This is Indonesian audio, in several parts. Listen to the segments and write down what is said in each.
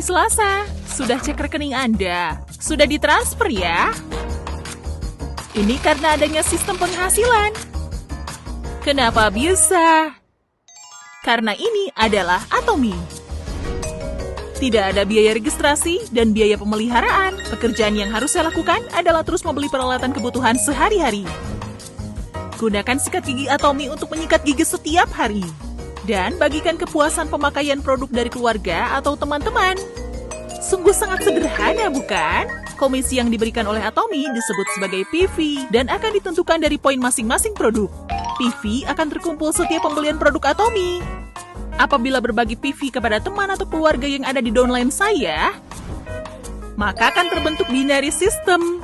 Selasa. Sudah cek rekening Anda? Sudah ditransfer ya? Ini karena adanya sistem penghasilan. Kenapa bisa? Karena ini adalah Atomy. Tidak ada biaya registrasi dan biaya pemeliharaan. Pekerjaan yang harus saya lakukan adalah terus membeli peralatan kebutuhan sehari-hari. Gunakan sikat gigi Atomy untuk menyikat gigi setiap hari. Dan bagikan kepuasan pemakaian produk dari keluarga atau teman-teman. Sungguh sangat sederhana, bukan? Komisi yang diberikan oleh Atomy disebut sebagai PV dan akan ditentukan dari poin masing-masing produk. PV akan terkumpul setiap pembelian produk Atomy. Apabila berbagi PV kepada teman atau keluarga yang ada di downline saya, maka akan terbentuk binary system.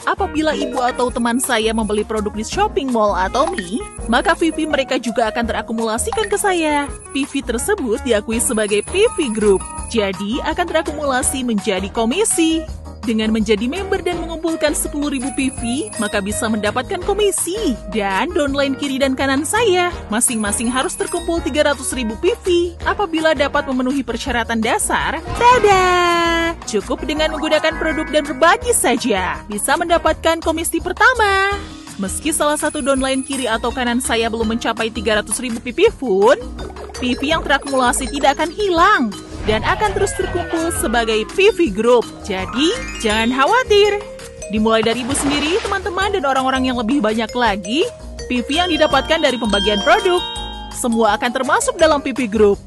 Apabila ibu atau teman saya membeli produk di shopping mall Atomy, maka PV mereka juga akan terakumulasikan ke saya. PV tersebut diakui sebagai PV Group, jadi akan terakumulasi menjadi komisi. Dengan menjadi member dan mengumpulkan 10.000 PV, maka bisa mendapatkan komisi. Dan downline kiri dan kanan saya, masing-masing harus terkumpul 300.000 PV. Apabila dapat memenuhi persyaratan dasar, tada! Cukup dengan menggunakan produk dan berbagi saja, bisa mendapatkan komisi pertama. Meski salah satu downline kiri atau kanan saya belum mencapai 300.000 PV pun, PV yang terakumulasi tidak akan hilang dan akan terus terkumpul sebagai PV Group. Jadi, jangan khawatir. Dimulai dari ibu sendiri, teman-teman, dan orang-orang yang lebih banyak lagi, PV yang didapatkan dari pembagian produk. Semua akan termasuk dalam PV Group.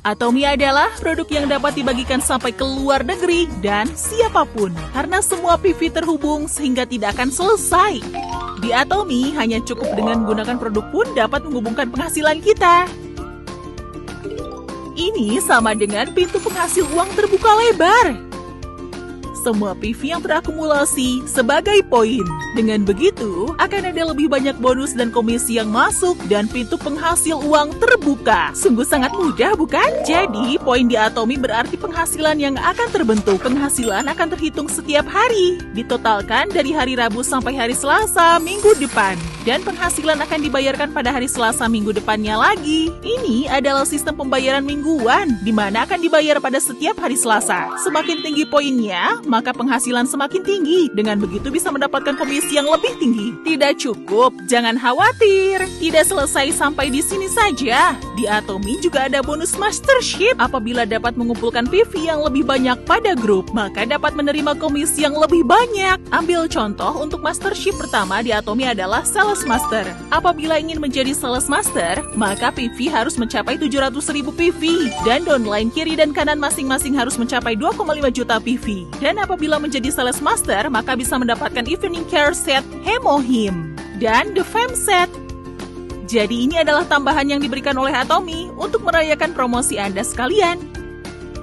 Atomy adalah produk yang dapat dibagikan sampai ke luar negeri dan siapapun. Karena semua PV terhubung sehingga tidak akan selesai. Di Atomy, hanya cukup dengan menggunakan produk pun dapat menghubungkan penghasilan kita. Ini sama dengan pintu penghasil uang terbuka lebar. Semua PV yang terakumulasi sebagai poin. Dengan begitu, akan ada lebih banyak bonus dan komisi yang masuk dan pintu penghasil uang terbuka. Sungguh sangat mudah, bukan? Jadi, poin di Atomy berarti penghasilan yang akan terbentuk. Penghasilan akan terhitung setiap hari. Ditotalkan dari hari Rabu sampai hari Selasa minggu depan. Dan penghasilan akan dibayarkan pada hari Selasa minggu depannya lagi. Ini adalah sistem pembayaran mingguan, di mana akan dibayar pada setiap hari Selasa. Semakin tinggi poinnya, maka penghasilan semakin tinggi. Dengan begitu bisa mendapatkan komisi yang lebih tinggi. Tidak cukup, jangan khawatir. Tidak selesai sampai di sini saja. Di Atomy juga ada bonus mastership. Apabila dapat mengumpulkan PV yang lebih banyak pada grup, maka dapat menerima komisi yang lebih banyak. Ambil contoh untuk mastership pertama di Atomy adalah Sales Master. Apabila ingin menjadi Sales Master, maka PV harus mencapai 700.000 PV. Dan downline kiri dan kanan masing-masing harus mencapai 2,5 juta PV. Dan apabila menjadi Sales Master, maka bisa mendapatkan Evening Care Set Hemohim dan The Fem Set. Jadi ini adalah tambahan yang diberikan oleh Atomy untuk merayakan promosi Anda sekalian.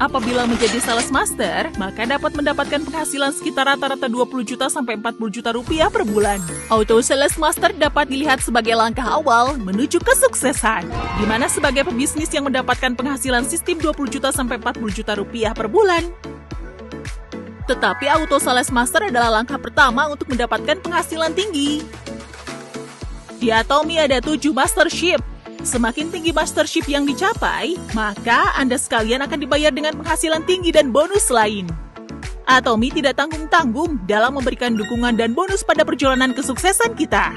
Apabila menjadi Sales Master, maka dapat mendapatkan penghasilan sekitar rata-rata 20 juta sampai 40 juta rupiah per bulan. Auto Sales Master dapat dilihat sebagai langkah awal menuju kesuksesan, di mana sebagai pebisnis yang mendapatkan penghasilan sistem 20 juta sampai 40 juta rupiah per bulan. Tetapi Auto Sales Master adalah langkah pertama untuk mendapatkan penghasilan tinggi. Di Atomy ada 7 mastership. Semakin tinggi mastership yang dicapai, maka Anda sekalian akan dibayar dengan penghasilan tinggi dan bonus lain. Atomy tidak tanggung-tanggung dalam memberikan dukungan dan bonus pada perjalanan kesuksesan kita.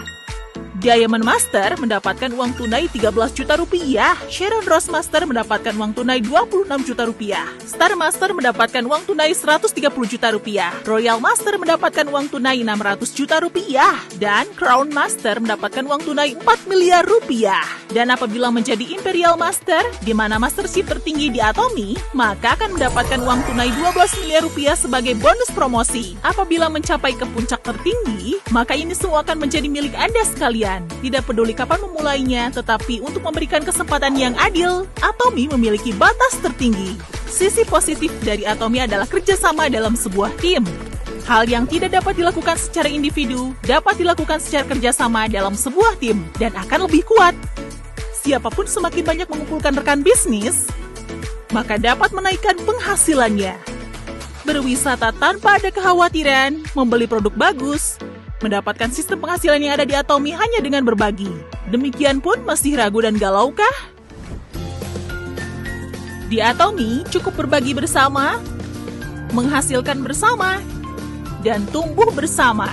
Diamond Master mendapatkan uang tunai 13 juta rupiah. Sharon Rose Master mendapatkan uang tunai 26 juta rupiah. Star Master mendapatkan uang tunai 130 juta rupiah. Royal Master mendapatkan uang tunai 600 juta rupiah. Dan Crown Master mendapatkan uang tunai 4 miliar rupiah. Dan apabila menjadi Imperial Master, di mana mastership tertinggi di Atomy, maka akan mendapatkan uang tunai 12 miliar rupiah sebagai bonus promosi. Apabila mencapai ke puncak tertinggi, maka ini semua akan menjadi milik Anda sekalian. Tidak peduli kapan memulainya, tetapi untuk memberikan kesempatan yang adil, Atomy memiliki batas tertinggi. Sisi positif dari Atomy adalah kerjasama dalam sebuah tim. Hal yang tidak dapat dilakukan secara individu, dapat dilakukan secara kerjasama dalam sebuah tim, dan akan lebih kuat. Siapapun semakin banyak mengumpulkan rekan bisnis, maka dapat menaikkan penghasilannya. Berwisata tanpa ada kekhawatiran, membeli produk bagus, mendapatkan sistem penghasilan yang ada di Atomy hanya dengan berbagi. Demikian pun masih ragu dan galau kah? Di Atomi cukup berbagi bersama, menghasilkan bersama, dan tumbuh bersama.